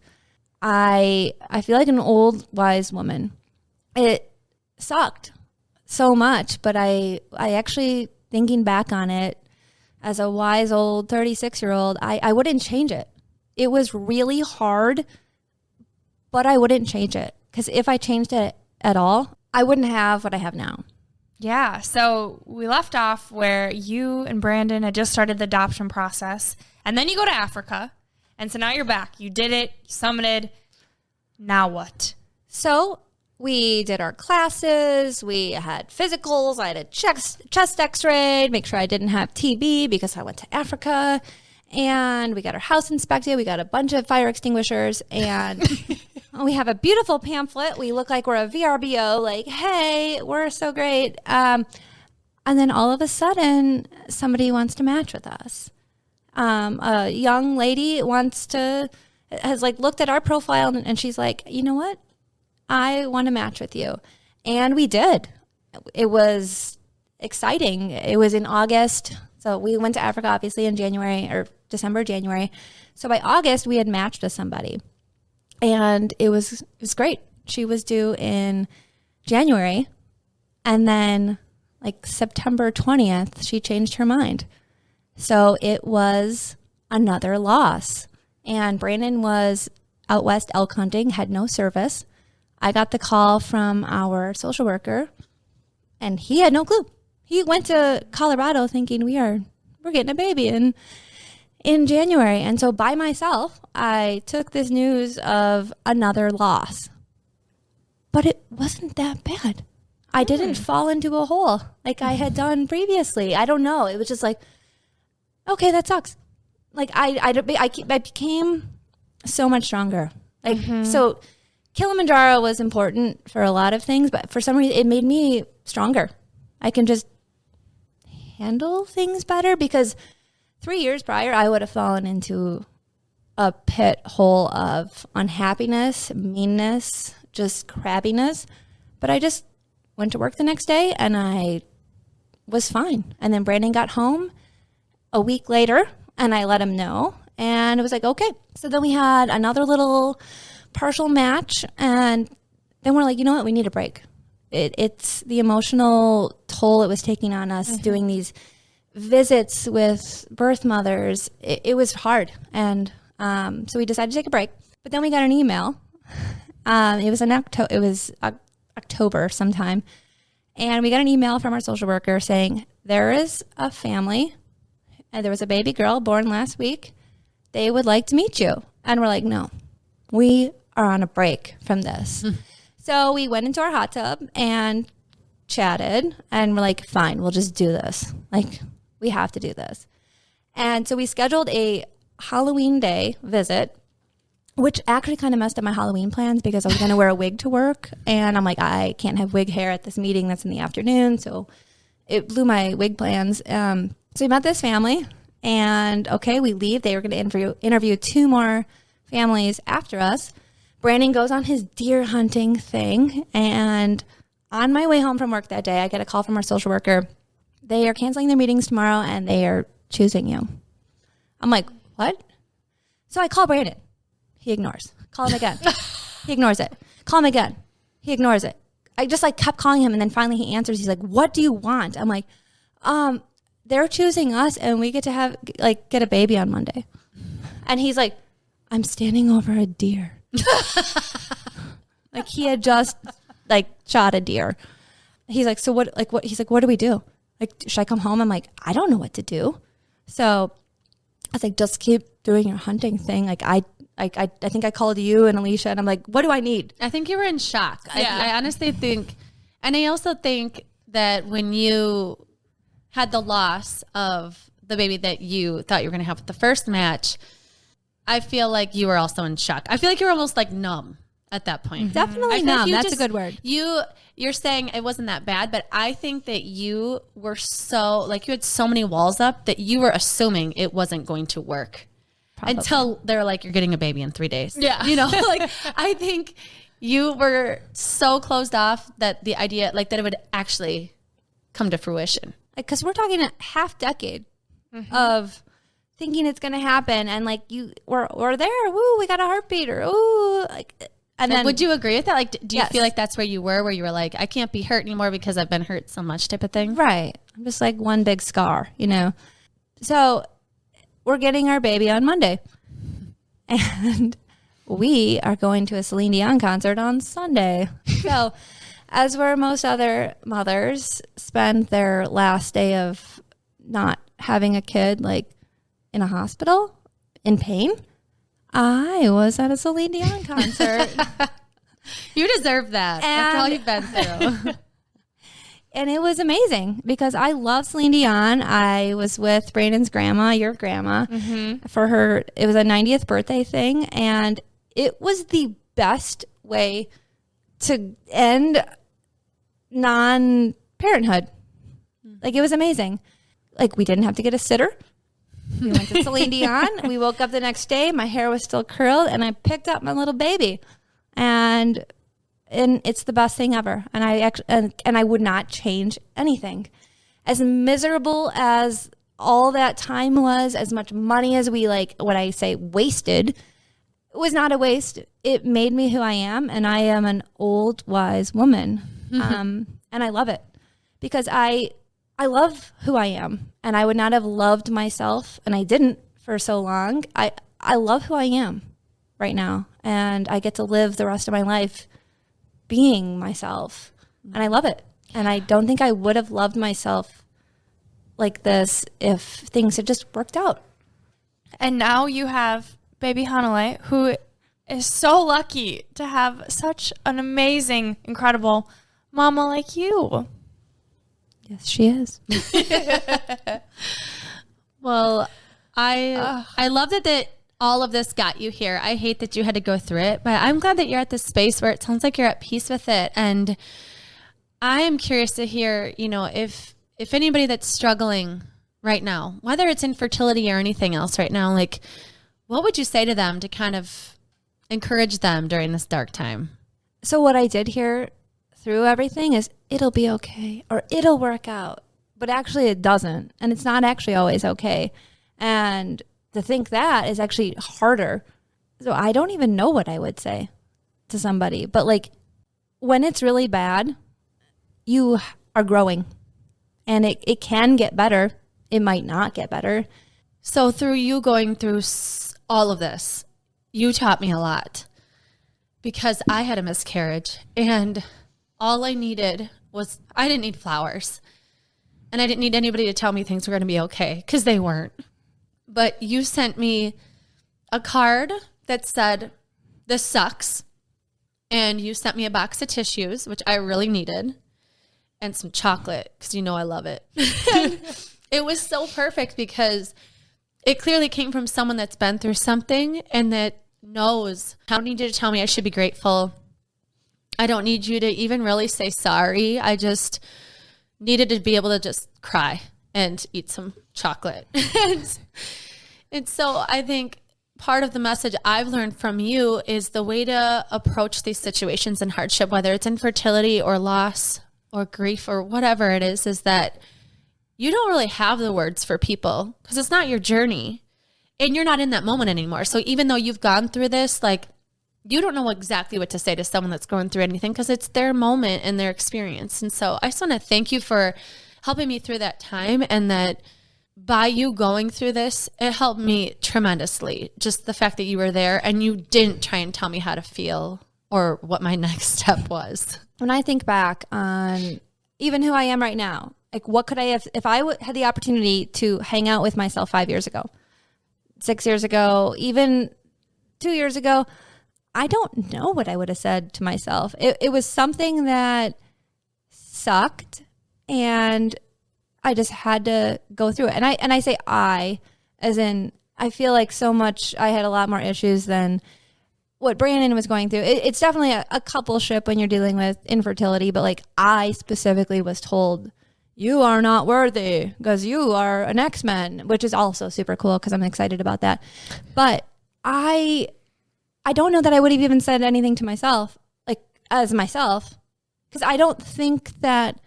I feel like an old wise woman. It sucked so much, but I actually, thinking back on it as a wise old 36-year-old, I wouldn't change it. It was really hard, but I wouldn't change it because if I changed it at all, I wouldn't have what I have now. Yeah. So we left off where you and Brandon had just started the adoption process, and then you go to Africa. And so now you're back. You did it. You summited. Now what? So we did our classes. We had physicals. I had a chest x-ray to make sure I didn't have TB because I went to Africa. And we got our house inspected. We got a bunch of fire extinguishers. And we have a beautiful pamphlet. We look like we're a VRBO. Like, hey, we're so great. And then all of a sudden, somebody wants to match with us. A young lady has like looked at our profile and she's like, you know what? I want to match with you. And we did. It was exciting. It was in August. So we went to Africa, obviously, in December, January. So by August, we had matched with somebody. And it was great. She was due in January. And then like September 20th, she changed her mind. So it was another loss. And Brandon was out west elk hunting, had no service. I got the call from our social worker, and he had no clue. He went to Colorado thinking we're getting a baby in January. And so by myself, I took this news of another loss. But it wasn't that bad. I didn't fall into a hole like I had done previously. I don't know. It was just like, okay, that sucks. Like I became so much stronger. Like so Kilimanjaro was important for a lot of things, but for some reason it made me stronger. I can just handle things better because 3 years prior I would have fallen into a pit hole of unhappiness, meanness, just crabbiness. But I just went to work the next day and I was fine. And then Brandon got home a week later and I let him know. And it was like, okay. So then we had another little partial match. And then we're like, you know what? We need a break. It's the emotional toll it was taking on us doing these visits with birth mothers. It was hard. And so we decided to take a break. But then we got an email. It was October sometime. And we got an email from our social worker saying, there is a family, and there was a baby girl born last week. They would like to meet you. And we're like, no, we are on a break from this. So we went into our hot tub and chatted, and we're like, fine, we'll just do this. Like, we have to do this. And so we scheduled a Halloween day visit, which actually kind of messed up my Halloween plans because I was going to wear a wig to work. And I'm like, I can't have wig hair at this meeting that's in the afternoon. So it blew my wig plans. So we met this family, and okay, we leave. They were going to interview 2 more families after us. Brandon goes on his deer hunting thing. And on my way home from work that day, I get a call from our social worker. They are canceling their meetings tomorrow and they are choosing you. I'm like, what? So I call Brandon. He ignores. Call him again. He ignores it. Call him again. He ignores it. I just like kept calling him, and then finally he answers. He's like, what do you want? I'm like, they're choosing us and we get to get a baby on Monday. And he's like, I'm standing over a deer. Like he had just like shot a deer. He's like, so what, like what, he's like, what do we do? Like, should I come home? I'm like, I don't know what to do. So I was like, just keep doing your hunting thing. Like I think I called you and Alicia and I'm like, what do I need? I think you were in shock. Yeah. I honestly think, and I also think that when you had the loss of the baby that you thought you were going to have with the first match, I feel like you were also in shock. I feel like you were almost like numb at that point. Definitely numb. That's a good word. You're saying it wasn't that bad, but I think that you were so, like you had so many walls up that you were assuming it wasn't going to work. Probably. Until they're like, you're getting a baby in 3 days. Yeah. You know, like I think you were so closed off that the idea, like that it would actually come to fruition. Like, cause we're talking a half decade of thinking it's going to happen. And like we're there. Woo, we got a heartbeat or, ooh, like, and then would you agree with that? Like, do you feel like that's where you were like, I can't be hurt anymore because I've been hurt so much type of thing? Right. I'm just like one big scar, you know? So we're getting our baby on Monday and we are going to a Celine Dion concert on Sunday. So as where most other mothers spend their last day of not having a kid, like in a hospital in pain, I was at a Celine Dion concert. You deserve that after all you've been through. And it was amazing because I love Celine Dion. I was with Brandon's grandma, your grandma, for her. It was a 90th birthday thing. And it was the best way to end non-parenthood. Like, it was amazing. Like, we didn't have to get a sitter. We went to Celine Dion. We woke up the next day. My hair was still curled, and I picked up my little baby. And it's the best thing ever. And I actually, and I would not change anything. As miserable as all that time was, as much money as we, like, what I say wasted, it was not a waste. It made me who I am, and I am an old, wise woman. And I love it because I love who I am, and I would not have loved myself, and I didn't for so long. I love who I am right now, and I get to live the rest of my life being myself, and I love it. And I don't think I would have loved myself like this if things had just worked out. And now you have baby Hanalei, who is so lucky to have such an amazing, incredible mama like you. Yes, she is. Well, I love that all of this got you here. I hate that you had to go through it, but I'm glad that you're at this space where it sounds like you're at peace with it. And I am curious to hear, you know, if anybody that's struggling right now, whether it's infertility or anything else right now, like, what would you say to them to kind of encourage them during this dark time? So what I did here through everything is it'll be okay or it'll work out. But actually it doesn't. And it's not actually always okay. And to think that is actually harder. So I don't even know what I would say to somebody. But like when it's really bad, you are growing. And it can get better. It might not get better. So through you going through all of this, you taught me a lot. Because I had a miscarriage. And all I needed was, I didn't need flowers. And I didn't need anybody to tell me things were going to be okay. Because they weren't. But you sent me a card that said, this sucks. And you sent me a box of tissues, which I really needed. And some chocolate, because you know I love it. It was so perfect because it clearly came from someone that's been through something and that knows. I don't need you to tell me I should be grateful. I don't need you to even really say sorry. I just needed to be able to just cry and eat some chocolate. And so I think part of the message I've learned from you is the way to approach these situations in hardship, whether it's infertility or loss or grief or whatever it is that you don't really have the words for people because it's not your journey and you're not in that moment anymore. So even though you've gone through this, like, you don't know exactly what to say to someone that's going through anything because it's their moment and their experience. And so I just want to thank you for helping me through that time, and that by you going through this, it helped me tremendously. Just the fact that you were there and you didn't try and tell me how to feel or what my next step was. When I think back on even who I am right now, like what could I have, if I had the opportunity to hang out with myself 5 years ago, 6 years ago, even 2 years ago, I don't know what I would have said to myself. It was something that sucked, and I just had to go through it. And I say I, as in, I feel like so much, I had a lot more issues than what Brandon was going through. It's definitely a coupleship when you're dealing with infertility, but like I specifically was told, you are not worthy because you are an X-Men, which is also super cool because I'm excited about that. But I don't know that I would have even said anything to myself, like as myself, because I don't think that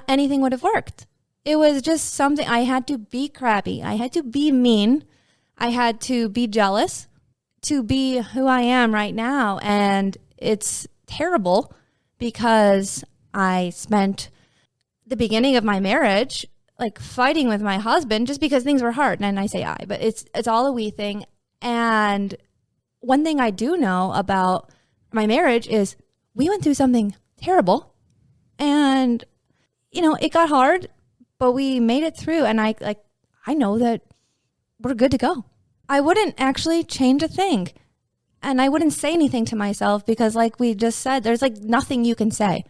anything would have worked. It was just something, I had to be crappy. I had to be mean. I had to be jealous to be who I am right now. And it's terrible because I spent the beginning of my marriage like fighting with my husband just because things were hard. And I say I, but it's all a we thing. And one thing I do know about my marriage is we went through something terrible, and you know, it got hard, but we made it through. And I know that we're good to go. I wouldn't actually change a thing. And I wouldn't say anything to myself because like we just said, there's like nothing you can say.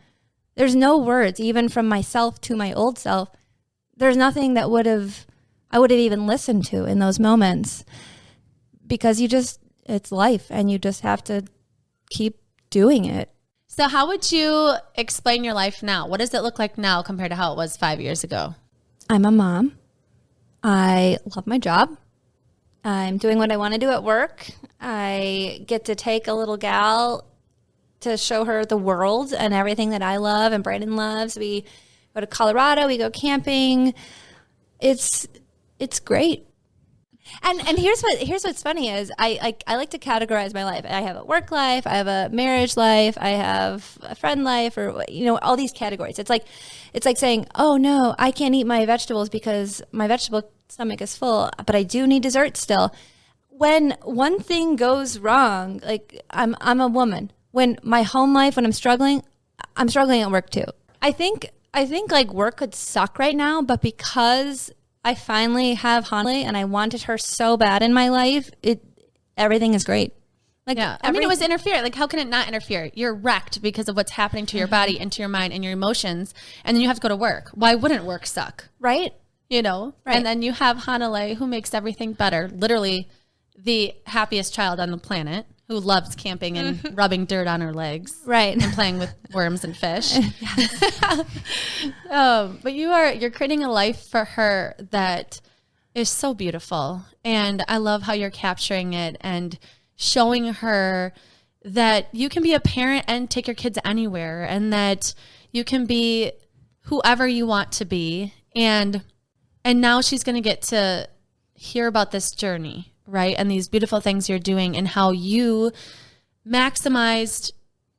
There's no words, even from myself to my old self. There's nothing that I would have even listened to in those moments, because it's life and you just have to keep doing it. So how would you explain your life now? What does it look like now compared to how it was 5 years ago? I'm a mom. I love my job. I'm doing what I want to do at work. I get to take a little gal to show her the world and everything that I love and Brandon loves. We go to Colorado, we go camping. It's great. And here's what's funny is I like to categorize my life. I have a work life, I have a marriage life, I have a friend life, or you know, all these categories. It's like saying, oh no, I can't eat my vegetables because my vegetable stomach is full, but I do need dessert still. When one thing goes wrong, like I'm a woman. When my home life, when I'm struggling at work too. I think like work could suck right now, but because I finally have Hanley and I wanted her so bad in my life, everything is great. Like, yeah, I mean, it was interfere. Like, how can it not interfere? You're wrecked because of what's happening to your body and to your mind and your emotions, and then you have to go to work. Why wouldn't work suck? Right? You know? Right. And then you have Hanalei, who makes everything better. Literally the happiest child on the planet, who loves camping and rubbing dirt on her legs. Right. And playing with worms and fish. But you're creating a life for her that is so beautiful. And I love how you're capturing it and showing her that you can be a parent and take your kids anywhere, and that you can be whoever you want to be. And now she's going to get to hear about this journey, right? And these beautiful things you're doing and how you maximized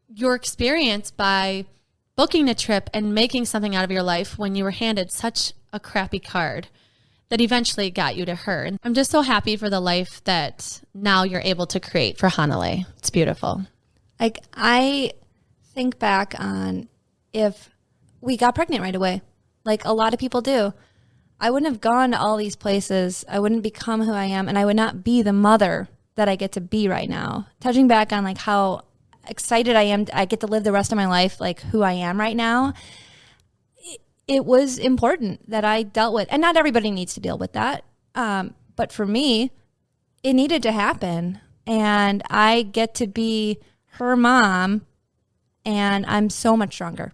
your experience by booking a trip and making something out of your life when you were handed such a crappy card that eventually got you to her. And I'm just so happy for the life that now you're able to create for Hanalei. It's beautiful. Like, I think back on if we got pregnant right away, like a lot of people do, I wouldn't have gone to all these places. I wouldn't become who I am, and I would not be the mother that I get to be right now. Touching back on like how excited I am, I get to live the rest of my life like who I am right now. It was important that I dealt with, and not everybody needs to deal with that. But for me, it needed to happen, and I get to be her mom, and I'm so much stronger.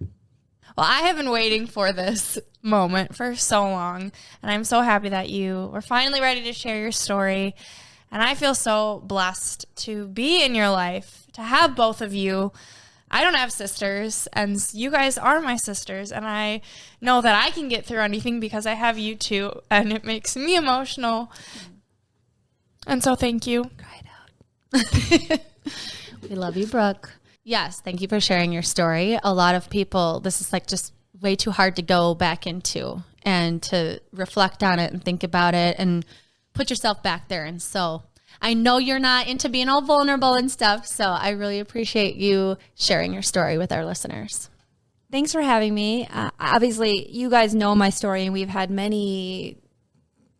Well, I have been waiting for this moment for so long, and I'm so happy that you were finally ready to share your story. And I feel so blessed to be in your life, to have both of you. I don't have sisters, and you guys are my sisters, and I know that I can get through anything because I have you two, and it makes me emotional. And so thank you. Cry it out. We love you, Brooke. Yes, thank you for sharing your story. A lot of people, this is like just way too hard to go back into and to reflect on it and think about it and put yourself back there. And so I know you're not into being all vulnerable and stuff, so I really appreciate you sharing your story with our listeners. Thanks for having me. Obviously, you guys know my story, and we've had many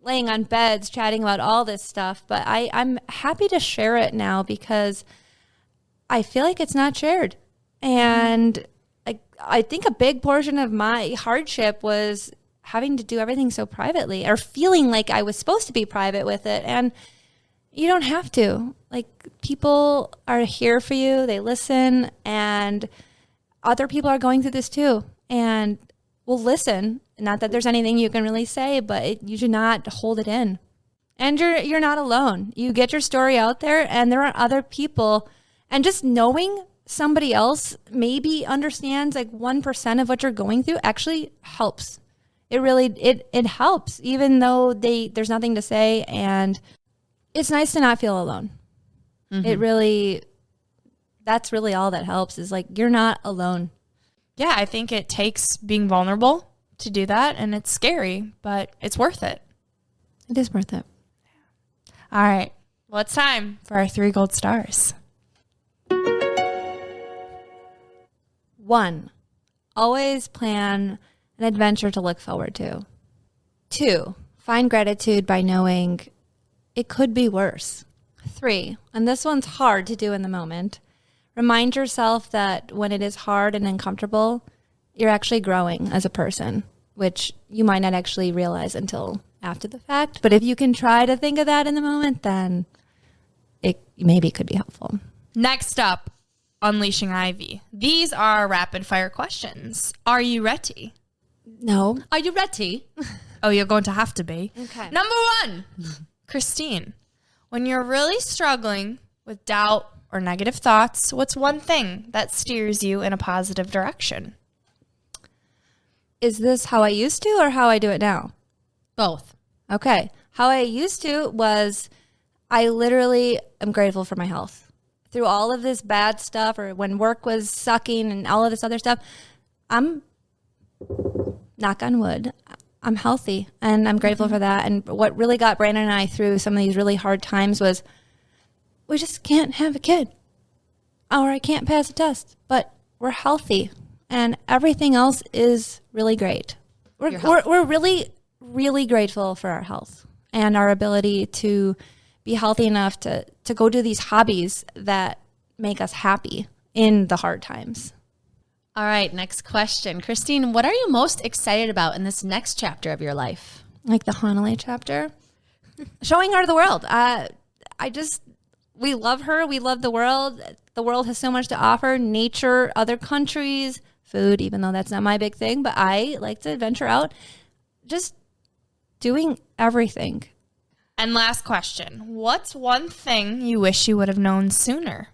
laying on beds chatting about all this stuff, but I'm happy to share it now because I feel like it's not shared. And I think a big portion of my hardship was having to do everything so privately, or feeling like I was supposed to be private with it. And you don't have to. Like, people are here for you. They listen, and other people are going through this too. And will listen. Not that there's anything you can really say, but you should not hold it in. And you're not alone. You get your story out there, and there are other people. And just knowing somebody else maybe understands like 1% of what you're going through actually helps. It really, it helps, even though there's nothing to say. And it's nice to not feel alone. Mm-hmm. It really, that's really all that helps, is like, you're not alone. Yeah, I think it takes being vulnerable to do that, and it's scary, but it's worth it. It is worth it. All right. Well, it's time for our 3 gold stars. 1, always plan an adventure to look forward to. 2, find gratitude by knowing it could be worse. 3, and this one's hard to do in the moment, remind yourself that when it is hard and uncomfortable, you're actually growing as a person, which you might not actually realize until after the fact. But if you can try to think of that in the moment, then it maybe could be helpful. Next up, Unleashing Ivy. These are rapid fire questions. Are you ready? No. Are you ready? Oh, you're going to have to be. Okay. Number 1, Kristine. When you're really struggling with doubt or negative thoughts, what's one thing that steers you in a positive direction? Is this how I used to or how I do it now? Both. Okay. How I used to was, I literally am grateful for my health. Through all of this bad stuff, or when work was sucking and all of this other stuff, I'm, knock on wood, I'm healthy, and I'm grateful for that. And what really got Brandon and I through some of these really hard times was, we just can't have a kid, or I can't pass a test, but we're healthy, and everything else is really great. We're really, really grateful for our health and our ability to be healthy enough to go do these hobbies that make us happy in the hard times. All right, next question. Kristine, what are you most excited about in this next chapter of your life? Like the Hanalei chapter? Showing her the world. We love her. We love the world. The world has so much to offer. Nature, other countries, food, even though that's not my big thing. But I like to venture out, just doing everything. And last question. What's one thing you wish you would have known sooner?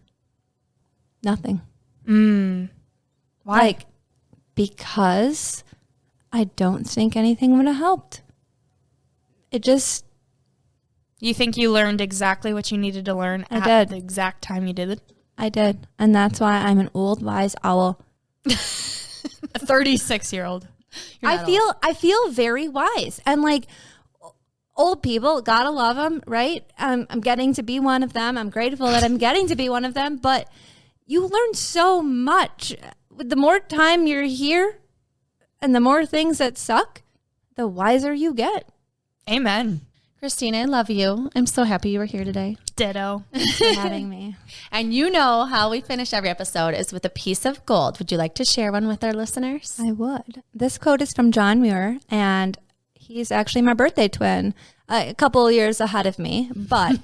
Nothing. Why? Like, because I don't think anything would have helped. It just... You think you learned exactly what you needed to learn at the exact time you did it? I did. And that's why I'm an old, wise owl. A 36-year-old. I feel very wise. And like, old people, gotta love them, right? I'm getting to be one of them. I'm grateful that I'm getting to be one of them. But you learn so much. The more time you're here and the more things that suck, the wiser you get. Amen. Kristine, I love you. I'm so happy you were here today. Ditto. Thanks for having me. And you know how we finish every episode is with a piece of gold. Would you like to share one with our listeners? I would. This quote is from John Muir, and he's actually my birthday twin, a couple of years ahead of me. But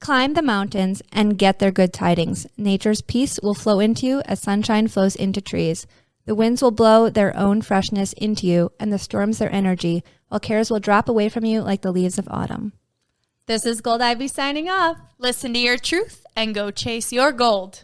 climb the mountains and get their good tidings. Nature's peace will flow into you as sunshine flows into trees. The winds will blow their own freshness into you, and the storms their energy, while cares will drop away from you like the leaves of autumn. This is Gold Ivy signing off. Listen to your truth and go chase your gold.